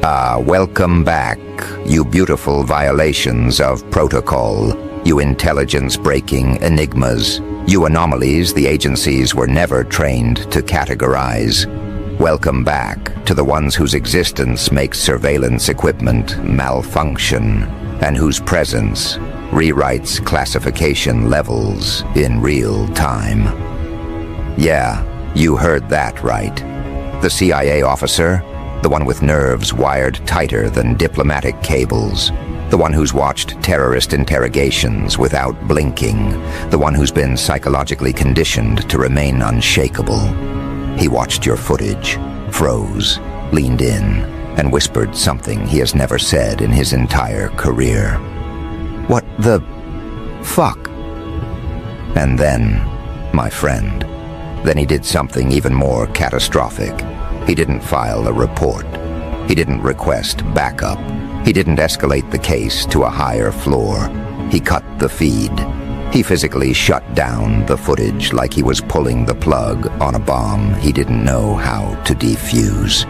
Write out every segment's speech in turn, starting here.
Welcome back, you beautiful violations of protocol, you intelligence-breaking enigmas, you anomalies the agencies were never trained to categorize. Welcome back to the ones whose existence makes surveillance equipment malfunction, and whose presence rewrites classification levels in real time. Yeah, you heard that right. The CIA officer, the one with nerves wired tighter than diplomatic cables, the one who's watched terrorist interrogations without blinking, the one who's been psychologically conditioned to remain unshakable. He watched your footage, froze, leaned in, and whispered something he has never said in his entire career. What the fuck? And then, my friend, then he did something even more catastrophic. He didn't file a report. He didn't request backup. He didn't escalate the case to a higher floor. He cut the feed. He physically shut down the footage like he was pulling the plug on a bomb he didn't know how to defuse.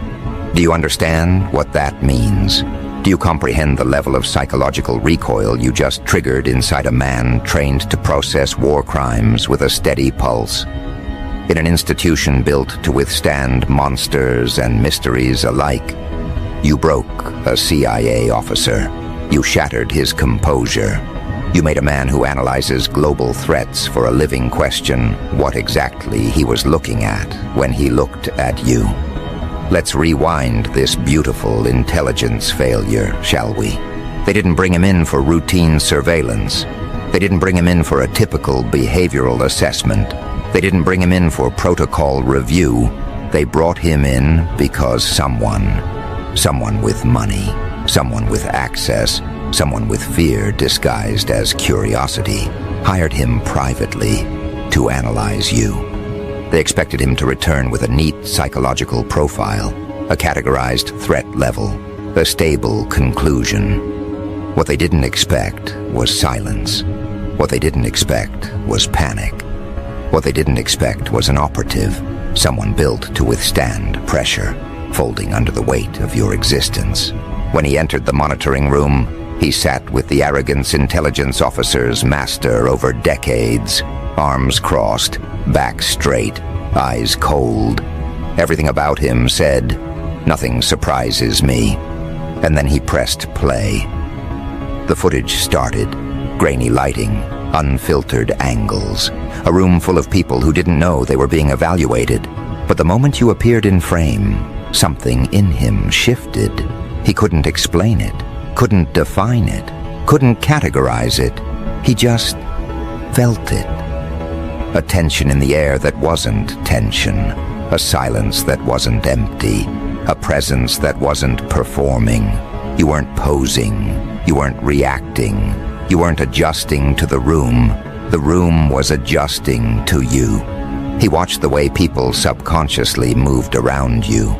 Do you understand what that means? Do you comprehend the level of psychological recoil you just triggered inside a man trained to process war crimes with a steady pulse? In an institution built to withstand monsters and mysteries alike, you broke a CIA officer. You shattered his composure. You made a man who analyzes global threats for a living question what exactly he was looking at when he looked at you. Let's rewind this beautiful intelligence failure, shall we? They didn't bring him in for routine surveillance. They didn't bring him in for a typical behavioral assessment. They didn't bring him in for protocol review. They brought him in because someone with money, someone with access, someone with fear disguised as curiosity, hired him privately to analyze you. They expected him to return with a neat psychological profile, a categorized threat level, a stable conclusion. What they didn't expect was silence. What they didn't expect was panic. What they didn't expect was an operative, someone built to withstand pressure, folding under the weight of your existence. When he entered the monitoring room, he sat with the arrogance intelligence officer's master over decades, arms crossed, back straight, eyes cold. Everything about him said, "Nothing surprises me." And then he pressed play. The footage started, grainy lighting, unfiltered angles, a room full of people who didn't know they were being evaluated. But the moment you appeared in frame, something in him shifted. He couldn't explain it, couldn't define it, couldn't categorize it. He just felt it. A tension in the air that wasn't tension, a silence that wasn't empty, a presence that wasn't performing. You weren't posing, you weren't reacting, you weren't adjusting to the room was adjusting to you. He watched the way people subconsciously moved around you,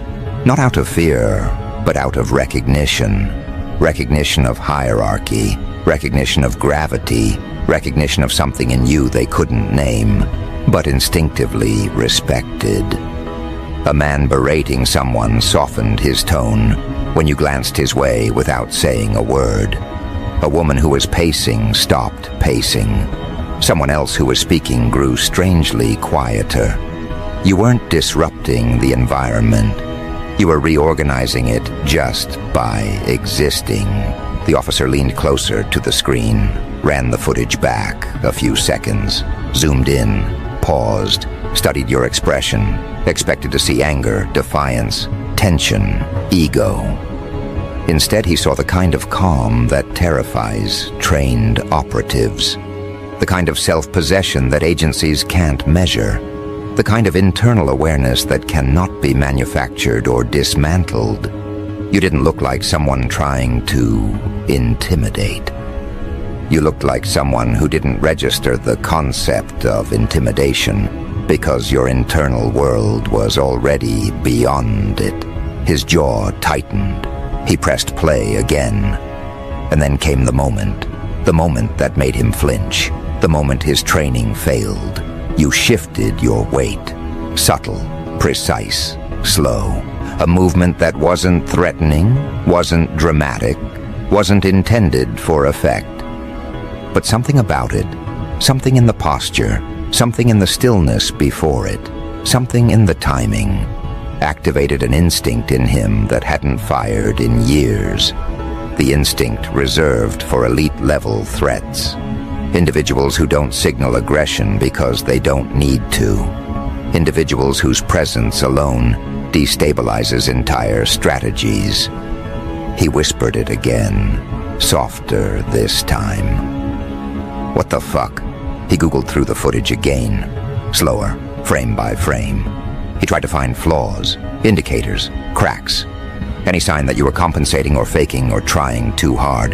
not out of fear, but out of recognition. Recognition of hierarchy, recognition of gravity, recognition of something in you they couldn't name, but instinctively respected. A man berating someone softened his tone when you glanced his way without saying a word. A woman who was pacing stopped pacing. Someone else who was speaking grew strangely quieter. You weren't disrupting the environment. You were reorganizing it just by existing. The officer leaned closer to the screen, ran the footage back a few seconds, zoomed in, paused, studied your expression, expected to see anger, defiance, tension, ego. Instead, he saw the kind of calm that terrifies trained operatives, the kind of self-possession that agencies can't measure, the kind of internal awareness that cannot be manufactured or dismantled. You didn't look like someone trying to intimidate. You looked like someone who didn't register the concept of intimidation because your internal world was already beyond it. His jaw tightened. He pressed play again. And then came the moment that made him flinch, the moment his training failed. You shifted your weight, subtle, precise, slow, A movement that wasn't threatening, wasn't dramatic, wasn't intended for effect. But something about it, something in the posture, something in the stillness before it, something in the timing, activated an instinct in him that hadn't fired in years. The instinct reserved for elite-level threats. Individuals who don't signal aggression because they don't need to. Individuals whose presence alone destabilizes entire strategies. He whispered it again, softer this time. What the fuck? He Googled through the footage again, slower, frame by frame. He tried to find flaws, indicators, cracks, any sign that you were compensating or faking or trying too hard.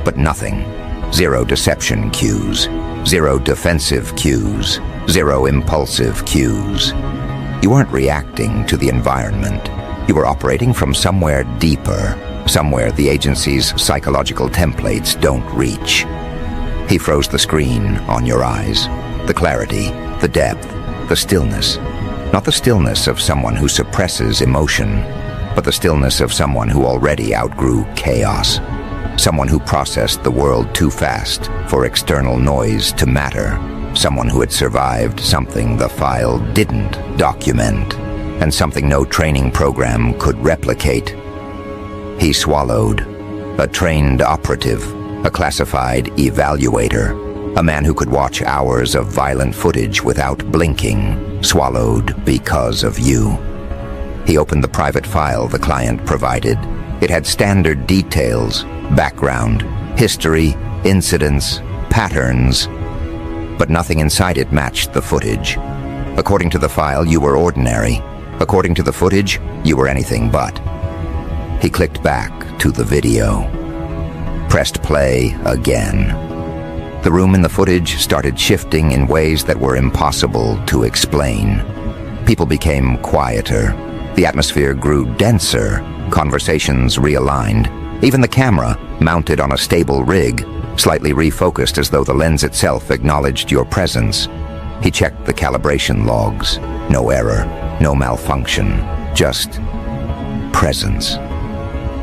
But nothing. Zero deception cues, zero defensive cues, zero impulsive cues. You weren't reacting to the environment. You were operating from somewhere deeper, somewhere the agency's psychological templates don't reach. He froze the screen on your eyes, the clarity, the depth, the stillness. Not the stillness of someone who suppresses emotion, but the stillness of someone who already outgrew chaos. Someone who processed the world too fast for external noise to matter. Someone who had survived something the file didn't document, and something no training program could replicate. He swallowed. A trained operative, a classified evaluator, a man who could watch hours of violent footage without blinking, swallowed because of you. He opened the private file the client provided. It had standard details, background, history, incidents, patterns, but nothing inside it matched the footage. According to the file, you were ordinary. According to the footage, you were anything but. He clicked back to the video. Pressed play again. The room in the footage started shifting in ways that were impossible to explain. People became quieter. The atmosphere grew denser. Conversations realigned. Even the camera, mounted on a stable rig, slightly refocused as though the lens itself acknowledged your presence. He checked the calibration logs. No error, no malfunction, just presence.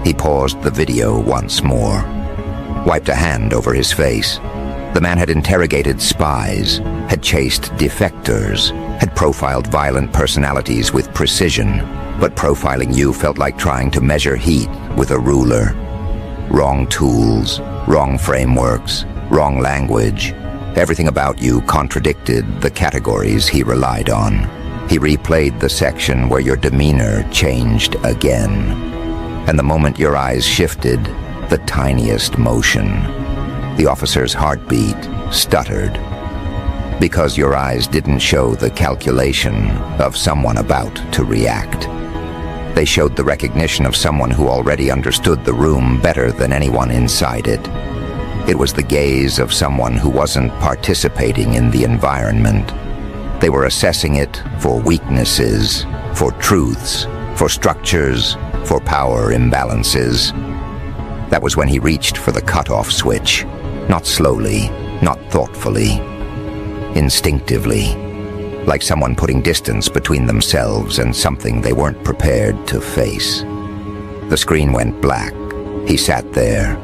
He paused the video once more, wiped a hand over his face. The man had interrogated spies, had chased defectors, had profiled violent personalities with precision, but profiling you felt like trying to measure heat with a ruler. Wrong tools, wrong frameworks, wrong language. Everything about you contradicted the categories he relied on. He replayed the section where your demeanor changed again. And the moment your eyes shifted, the tiniest motion, the officer's heartbeat stuttered, because your eyes didn't show the calculation of someone about to react. They showed the recognition of someone who already understood the room better than anyone inside it. It was the gaze of someone who wasn't participating in the environment. They were assessing it for weaknesses, for truths, for structures, for power imbalances. That was when he reached for the cutoff switch, not slowly, not thoughtfully, instinctively, like someone putting distance between themselves and something they weren't prepared to face. The screen went black. He sat there,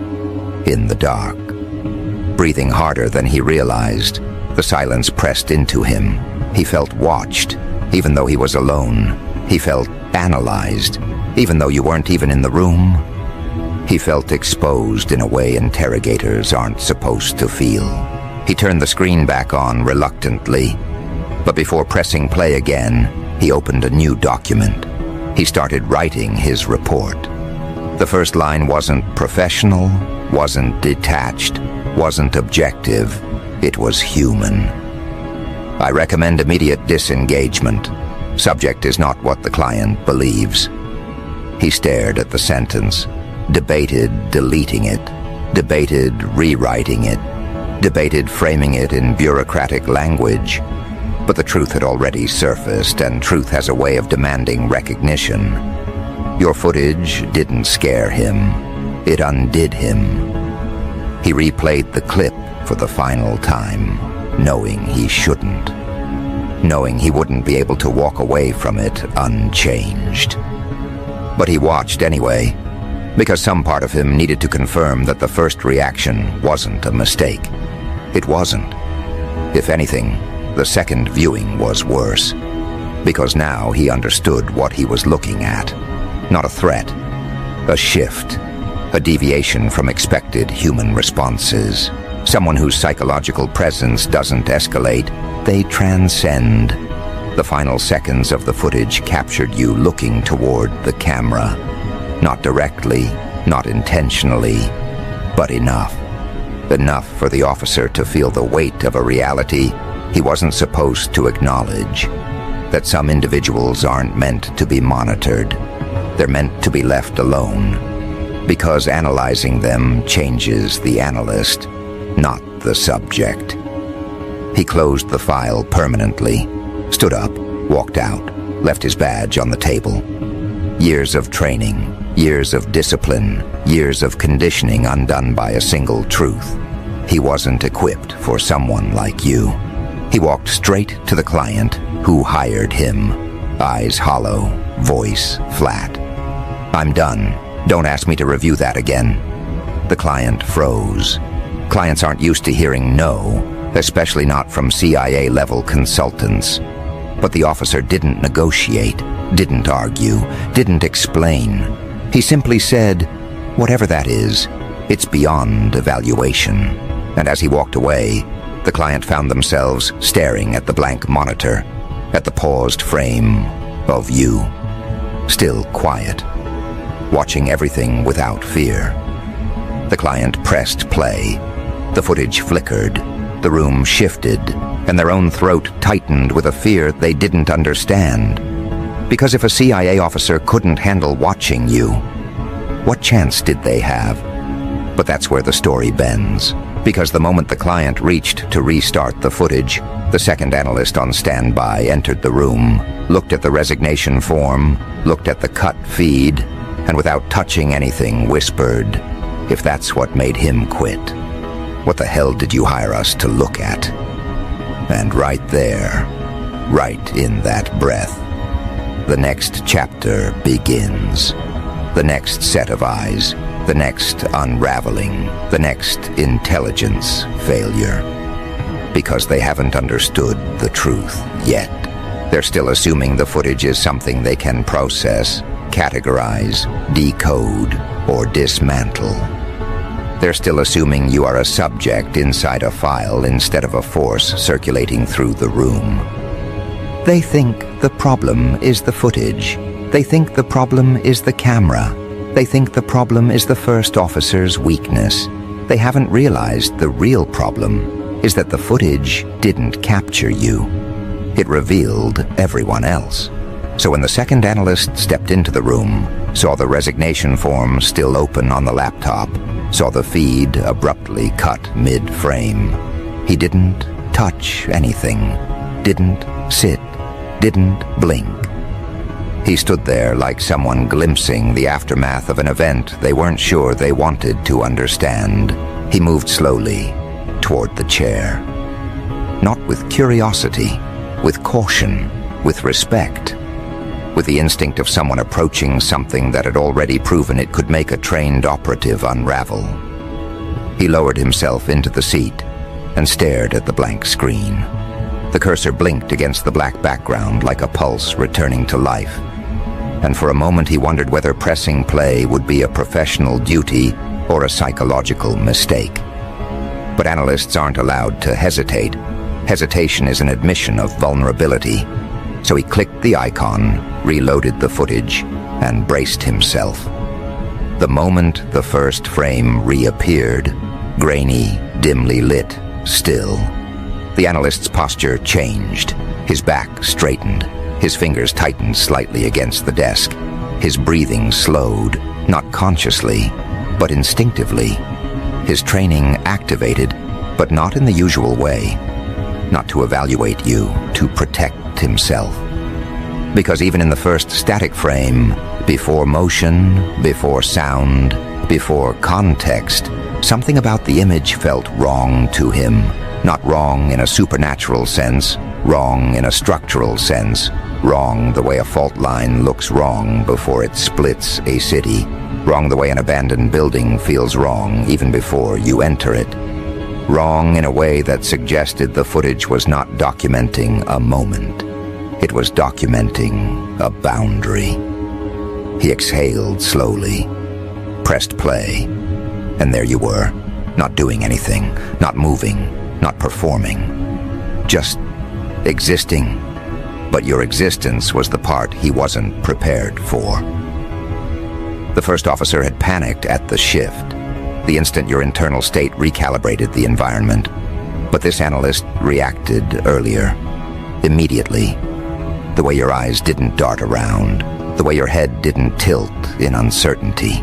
in the dark, breathing harder than he realized. The silence pressed into him. He felt watched, even though he was alone. He felt analyzed, even though you weren't even in the room. He felt exposed in a way interrogators aren't supposed to feel. He turned the screen back on reluctantly, but before pressing play again, he opened a new document. He started writing his report. The first line wasn't professional, wasn't detached, wasn't objective. It was human. I recommend immediate disengagement. Subject is not what the client believes. He stared at the sentence, debated deleting it, debated rewriting it, debated framing it in bureaucratic language. But the truth had already surfaced, and truth has a way of demanding recognition. Your footage didn't scare him. It undid him. He replayed the clip for the final time, knowing he shouldn't. Knowing he wouldn't be able to walk away from it unchanged. But he watched anyway, because some part of him needed to confirm that the first reaction wasn't a mistake. It wasn't. If anything, the second viewing was worse, because now he understood what he was looking at. Not a threat, a shift, a deviation from expected human responses. Someone whose psychological presence doesn't escalate, they transcend. The final seconds of the footage captured you looking toward the camera. Not directly, not intentionally, but enough. Enough for the officer to feel the weight of a reality he wasn't supposed to acknowledge. That some individuals aren't meant to be monitored. They're meant to be left alone. Because analyzing them changes the analyst, not the subject. He closed the file permanently, stood up, walked out, left his badge on the table. Years of training, years of discipline, years of conditioning undone by a single truth. He wasn't equipped for someone like you. He walked straight to the client who hired him, eyes hollow, voice flat. "I'm done. Don't ask me to review that again." The client froze. Clients aren't used to hearing no, especially not from CIA-level consultants. But the officer didn't negotiate, didn't argue, didn't explain. He simply said, "Whatever that is, it's beyond evaluation." And as he walked away, the client found themselves staring at the blank monitor, at the paused frame of you. Still quiet, watching everything without fear. The client pressed play. The footage flickered, the room shifted, and their own throat tightened with a fear they didn't understand. Because if a CIA officer couldn't handle watching you, what chance did they have? But that's where the story bends. Because the moment the client reached to restart the footage, the second analyst on standby entered the room, looked at the resignation form, looked at the cut feed, and without touching anything whispered, "If that's what made him quit, what the hell did you hire us to look at?" And right there, right in that breath, the next chapter begins. The next set of eyes, the next unraveling, the next intelligence failure. Because they haven't understood the truth yet. They're still assuming the footage is something they can process, categorize, decode, or dismantle. They're still assuming you are a subject inside a file instead of a force circulating through the room. They think the problem is the footage. They think the problem is the camera. They think the problem is the first officer's weakness. They haven't realized the real problem is that the footage didn't capture you. It revealed everyone else. So when the second analyst stepped into the room, saw the resignation form still open on the laptop, saw the feed abruptly cut mid-frame, he didn't touch anything, didn't sit, didn't blink. He stood there like someone glimpsing the aftermath of an event they weren't sure they wanted to understand. He moved slowly toward the chair. Not with curiosity, with caution, with respect. With the instinct of someone approaching something that had already proven it could make a trained operative unravel. He lowered himself into the seat and stared at the blank screen. The cursor blinked against the black background like a pulse returning to life. And for a moment he wondered whether pressing play would be a professional duty or a psychological mistake. But analysts aren't allowed to hesitate. Hesitation is an admission of vulnerability. So he clicked the icon, reloaded the footage, and braced himself. The moment the first frame reappeared, grainy, dimly lit, still, the analyst's posture changed. His back straightened. His fingers tightened slightly against the desk. His breathing slowed, not consciously, but instinctively. His training activated, but not in the usual way. Not to evaluate you, to protect himself. Because even in the first static frame, before motion, before sound, before context, something about the image felt wrong to him. Not wrong in a supernatural sense, wrong in a structural sense, Wrong the way a fault line looks wrong before it splits a city. Wrong the way an abandoned building feels wrong even before you enter it. Wrong in a way that suggested the footage was not documenting a moment. It was documenting a boundary. He exhaled slowly, pressed play, and there you were, not doing anything, not moving, not performing, just existing. But your existence was the part he wasn't prepared for. The first officer had panicked at the shift, the instant your internal state recalibrated the environment. But this analyst reacted earlier, immediately. The way your eyes didn't dart around, the way your head didn't tilt in uncertainty,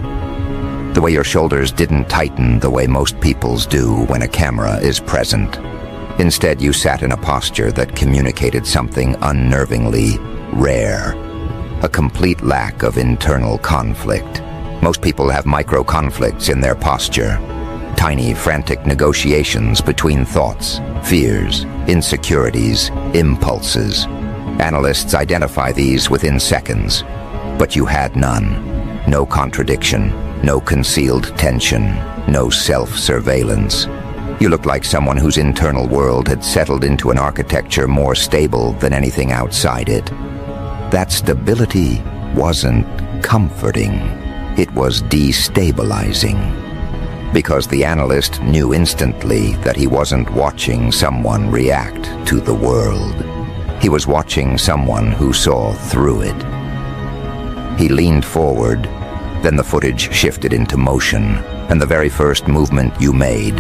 the way your shoulders didn't tighten the way most people's do when a camera is present. Instead, you sat in a posture that communicated something unnervingly rare, a complete lack of internal conflict. Most people have micro-conflicts in their posture, tiny, frantic negotiations between thoughts, fears, insecurities, impulses. Analysts identify these within seconds, but you had none. No contradiction, no concealed tension, no self-surveillance. You looked like someone whose internal world had settled into an architecture more stable than anything outside it. That stability wasn't comforting. It was destabilizing. Because the analyst knew instantly that he wasn't watching someone react to the world. He was watching someone who saw through it. He leaned forward, then the footage shifted into motion, and the very first movement you made,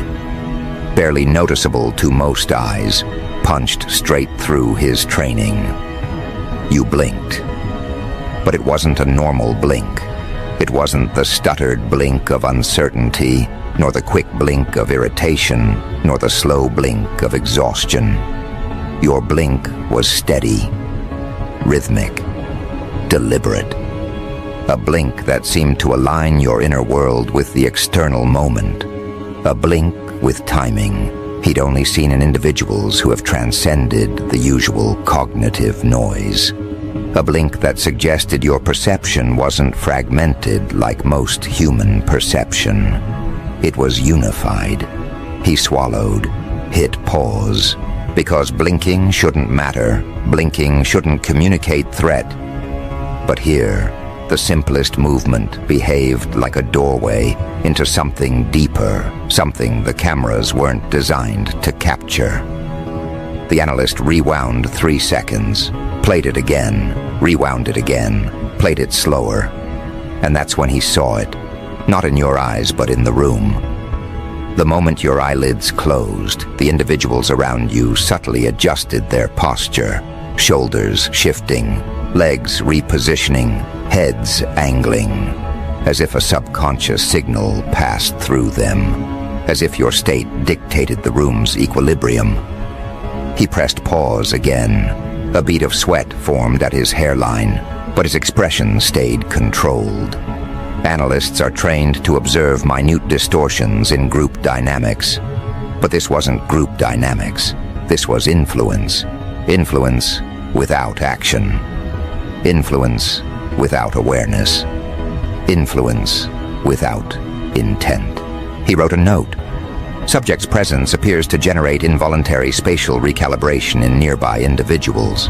barely noticeable to most eyes, punched straight through his training. You blinked. But it wasn't a normal blink. It wasn't the stuttered blink of uncertainty, nor the quick blink of irritation, nor the slow blink of exhaustion. Your blink was steady, rhythmic, deliberate. A blink that seemed to align your inner world with the external moment. A blink with timing he'd only seen in individuals who have transcended the usual cognitive noise. A blink that suggested your perception wasn't fragmented like most human perception. It was unified. He swallowed, hit pause, because blinking shouldn't matter, blinking shouldn't communicate threat. But here, the simplest movement behaved like a doorway into something deeper, something the cameras weren't designed to capture. The analyst rewound 3 seconds, played it again, rewound it again, played it slower. And that's when he saw it, not in your eyes but in the room. The moment your eyelids closed, the individuals around you subtly adjusted their posture, shoulders shifting, legs repositioning, heads angling, as if a subconscious signal passed through them, as if your state dictated the room's equilibrium. He pressed pause again. A bead of sweat formed at his hairline, but his expression stayed controlled. Analysts are trained to observe minute distortions in group dynamics, but this wasn't group dynamics. This was influence. Influence without action. Influence without awareness. Influence without intent. He wrote a note. Subject's presence appears to generate involuntary spatial recalibration in nearby individuals.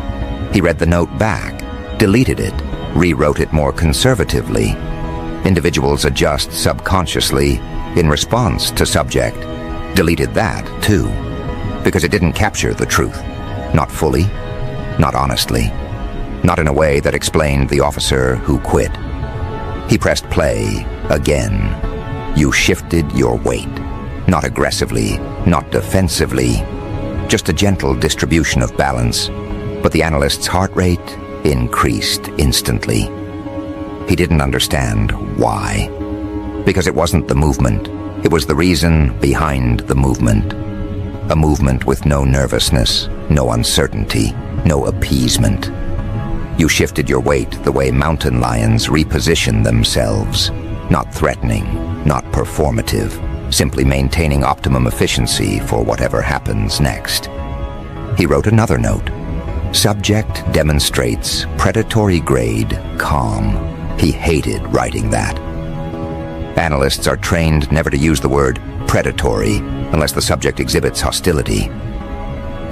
He read the note back, deleted it, rewrote it more conservatively. Individuals adjust subconsciously in response to subject. Deleted that, too, because it didn't capture the truth. Not fully, not honestly, not in a way that explained the officer who quit. He pressed play again. You shifted your weight. Not aggressively, not defensively, just a gentle distribution of balance. But the analyst's heart rate increased instantly. He didn't understand why. Because it wasn't the movement. It was the reason behind the movement. A movement with no nervousness, no uncertainty, no appeasement. You shifted your weight the way mountain lions reposition themselves. Not threatening, not performative, simply maintaining optimum efficiency for whatever happens next. He wrote another note. Subject demonstrates predatory grade calm. He hated writing that. Analysts are trained never to use the word predatory unless the subject exhibits hostility.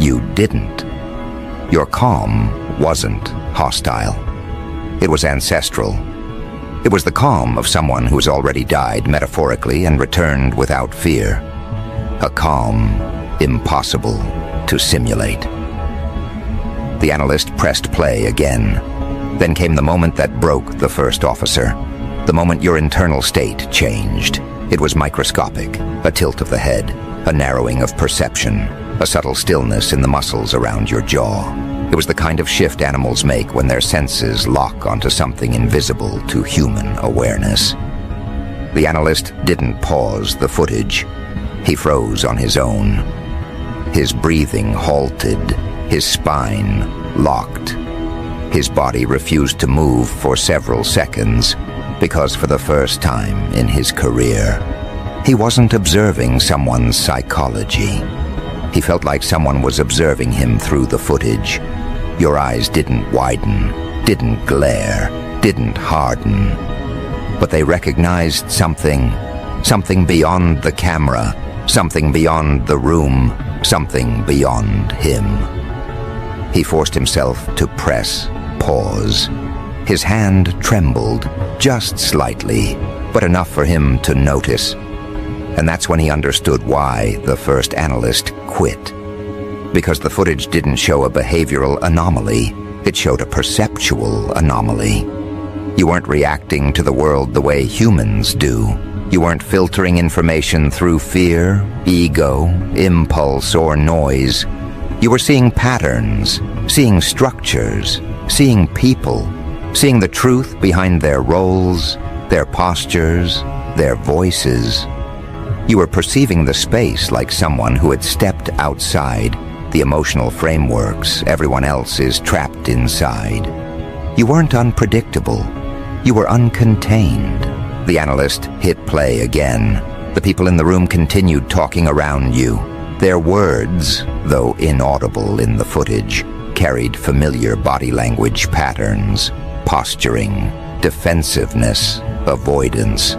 You didn't. Your calm wasn't hostile. It was ancestral. It was the calm of someone who has already died metaphorically and returned without fear. A calm impossible to simulate. The analyst pressed play again. Then came the moment that broke the first officer. The moment your internal state changed. It was microscopic, a tilt of the head, a narrowing of perception, a subtle stillness in the muscles around your jaw. It was the kind of shift animals make when their senses lock onto something invisible to human awareness. The analyst didn't pause the footage. He froze on his own. His breathing halted, his spine locked. His body refused to move for several seconds because for the first time in his career, he wasn't observing someone's psychology. He felt like someone was observing him through the footage. Your eyes didn't widen, didn't glare, didn't harden, but they recognized something beyond the camera, something beyond the room, something beyond him. He forced himself to press pause. His hand trembled, just slightly, but enough for him to notice. And that's when he understood why the first analyst quit. Because the footage didn't show a behavioral anomaly, it showed a perceptual anomaly. You weren't reacting to the world the way humans do. You weren't filtering information through fear, ego, impulse, or noise. You were seeing patterns, seeing structures, seeing people, seeing the truth behind their roles, their postures, their voices. You were perceiving the space like someone who had stepped outside the emotional frameworks everyone else is trapped inside. You weren't unpredictable. You were uncontained. The analyst hit play again. The people in the room continued talking around you. Their words, though inaudible in the footage, carried familiar body language patterns, posturing, defensiveness, avoidance.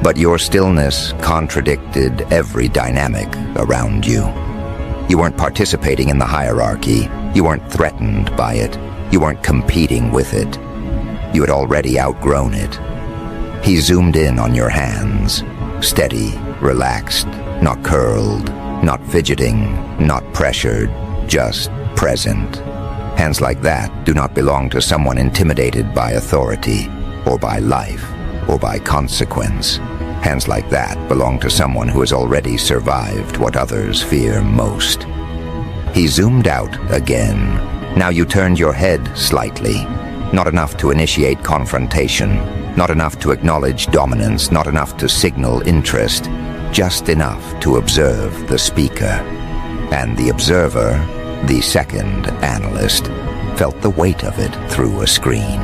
But your stillness contradicted every dynamic around you. You weren't participating in the hierarchy. You weren't threatened by it. You weren't competing with it. You had already outgrown it. He zoomed in on your hands, steady, relaxed, not curled, not fidgeting, not pressured, just present. Hands like that do not belong to someone intimidated by authority, or by life, or by consequence. Hands like that belong to someone who has already survived what others fear most. He zoomed out again. Now you turned your head slightly. Not enough to initiate confrontation. Not enough to acknowledge dominance. Not enough to signal interest. Just enough to observe the speaker. And the observer, the second analyst, felt the weight of it through a screen.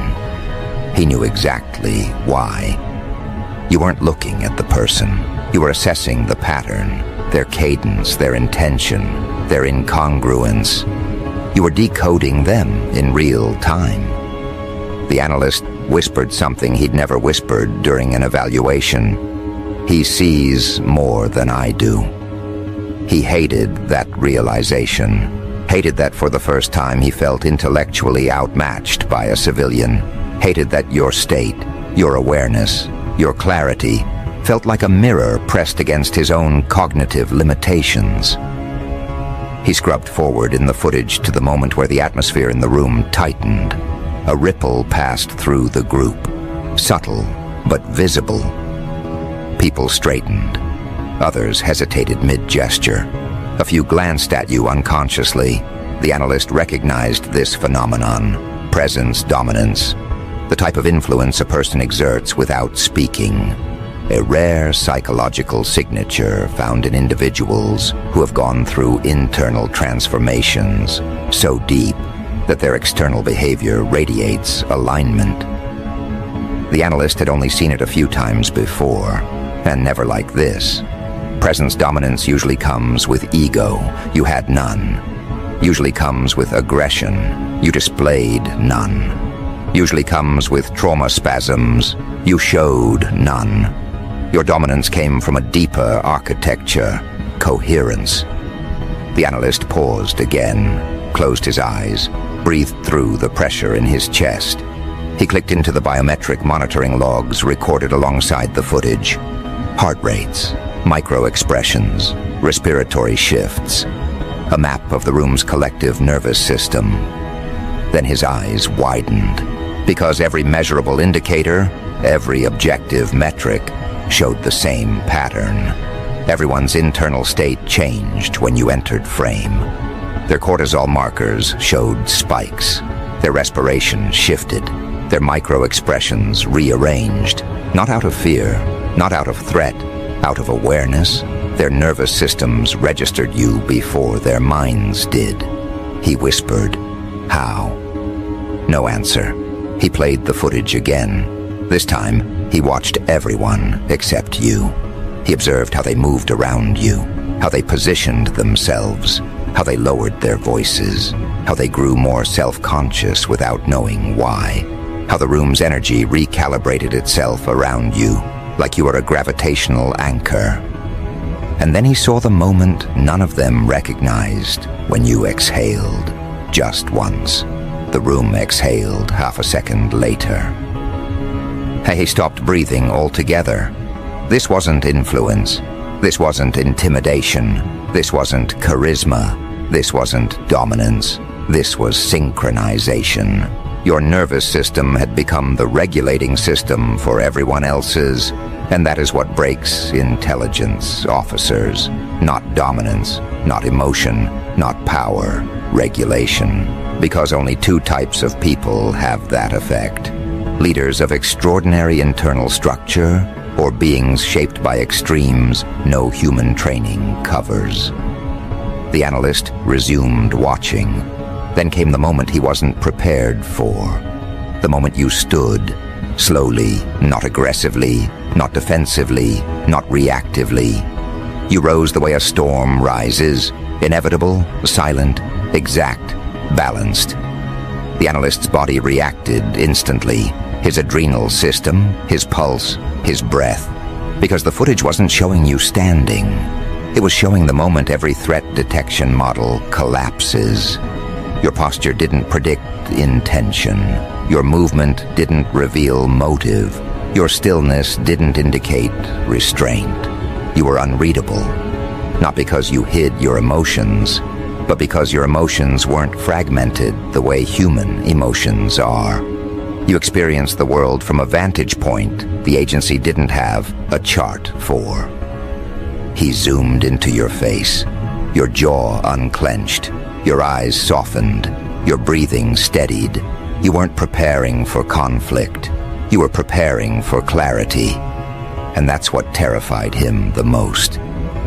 He knew exactly why. You weren't looking at the person. You were assessing the pattern, their cadence, their intention, their incongruence. You were decoding them in real time. The analyst whispered something he'd never whispered during an evaluation. He sees more than I do. He hated that realization. Hated that for the first time he felt intellectually outmatched by a civilian. Hated that your state, your awareness, your clarity felt like a mirror pressed against his own cognitive limitations. He scrubbed forward in the footage to the moment where the atmosphere in the room tightened. A ripple passed through the group, subtle but visible. People straightened. Others hesitated mid-gesture. A few glanced at you unconsciously. The analyst recognized this phenomenon: presence, dominance, the type of influence a person exerts without speaking. A rare psychological signature found in individuals who have gone through internal transformations so deep that their external behavior radiates alignment. The analyst had only seen it a few times before, and never like this. Presence dominance usually comes with ego. You had none. Usually comes with aggression. You displayed none. Usually comes with trauma spasms. You showed none. Your dominance came from a deeper architecture, coherence. The analyst paused again, closed his eyes, breathed through the pressure in his chest. He clicked into the biometric monitoring logs recorded alongside the footage. Heart rates, micro-expressions, respiratory shifts, a map of the room's collective nervous system. Then his eyes widened, because every measurable indicator, every objective metric, showed the same pattern. Everyone's internal state changed when you entered frame. Their cortisol markers showed spikes. Their respiration shifted. Their micro-expressions rearranged, not out of fear, not out of threat, out of awareness. Their nervous systems registered you before their minds did. He whispered, "How?" No answer. He played the footage again. This time, he watched everyone except you. He observed how they moved around you, how they positioned themselves, how they lowered their voices, how they grew more self-conscious without knowing why, how the room's energy recalibrated itself around you, like you were a gravitational anchor. And then he saw the moment none of them recognized when you exhaled, just once. The room exhaled half a second later. He stopped breathing altogether. This wasn't influence. This wasn't intimidation. This wasn't charisma. This wasn't dominance. This was synchronization. Your nervous system had become the regulating system for everyone else's, and that is what breaks intelligence officers. Not dominance, not emotion, not power, regulation. Because only two types of people have that effect. Leaders of extraordinary internal structure, or beings shaped by extremes no human training covers. The analyst resumed watching. Then came the moment he wasn't prepared for. The moment you stood, slowly, not aggressively, not defensively, not reactively. You rose the way a storm rises, inevitable, silent, exact, balanced. The analyst's body reacted instantly. His adrenal system, his pulse, his breath. Because the footage wasn't showing you standing. It was showing the moment every threat detection model collapses. Your posture didn't predict intention. Your movement didn't reveal motive. Your stillness didn't indicate restraint. You were unreadable. Not because you hid your emotions, but because your emotions weren't fragmented the way human emotions are. You experienced the world from a vantage point the agency didn't have a chart for. He zoomed into your face, your jaw unclenched, your eyes softened, your breathing steadied. You weren't preparing for conflict. You were preparing for clarity. And that's what terrified him the most.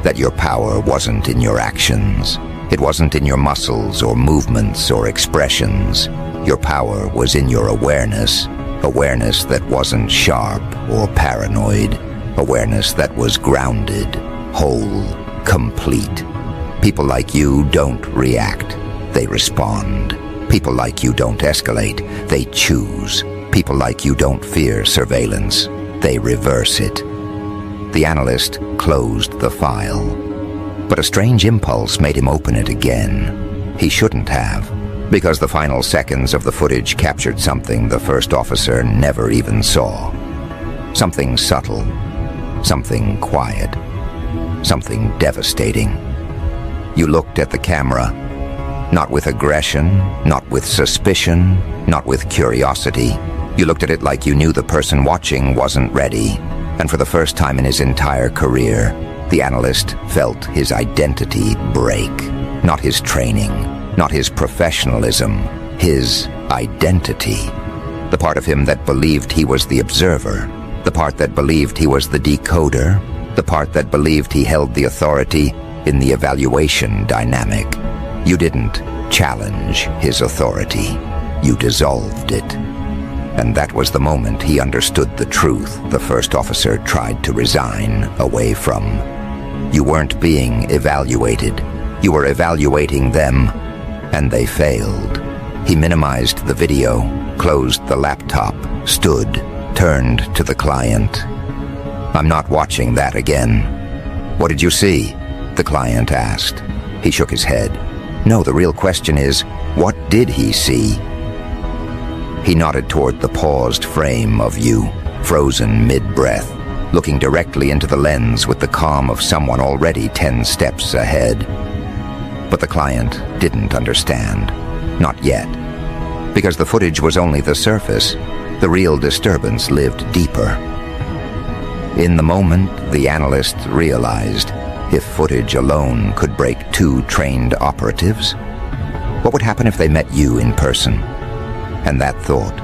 That your power wasn't in your actions. It wasn't in your muscles or movements or expressions. Your power was in your awareness. Awareness that wasn't sharp or paranoid. Awareness that was grounded, whole, complete. People like you don't react. They respond. People like you don't escalate. They choose. People like you don't fear surveillance. They reverse it. The analyst closed the file. But a strange impulse made him open it again. He shouldn't have, because the final seconds of the footage captured something the first officer never even saw. Something subtle, something quiet, something devastating. You looked at the camera, not with aggression, not with suspicion, not with curiosity. You looked at it like you knew the person watching wasn't ready, and for the first time in his entire career, the analyst felt his identity break. Not his training, not his professionalism, his identity. The part of him that believed he was the observer, the part that believed he was the decoder, the part that believed he held the authority in the evaluation dynamic. You didn't challenge his authority. You dissolved it. And that was the moment he understood the truth the first officer tried to resign away from. You weren't being evaluated. You were evaluating them, And they failed. He minimized the video, closed the laptop, stood, turned to the client. "I'm not watching that again." "What did you see?" the client asked. He shook his head. "No, the real question is, what did he see?" He nodded toward the paused frame of you, frozen mid-breath, looking directly into the lens with the calm of someone already 10 steps ahead. But the client didn't understand. Not yet. Because the footage was only the surface, the real disturbance lived deeper. In the moment, the analyst realized if footage alone could break 2 trained operatives, what would happen if they met you in person? And that thought,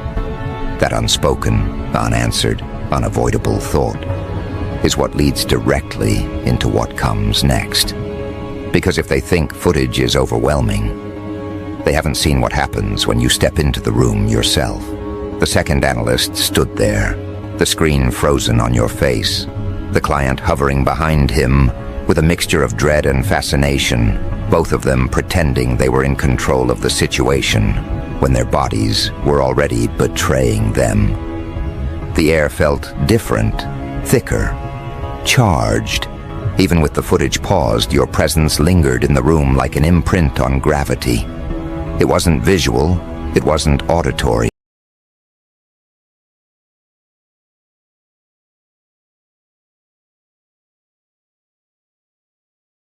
that unspoken, unanswered, unavoidable thought, is what leads directly into what comes next. Because if they think footage is overwhelming, they haven't seen what happens when you step into the room yourself. The second analyst stood there, the screen frozen on your face, the client hovering behind him with a mixture of dread and fascination, both of them pretending they were in control of the situation when their bodies were already betraying them. The air felt different, thicker, charged. Even with the footage paused, your presence lingered in the room like an imprint on gravity. It wasn't visual, it wasn't auditory.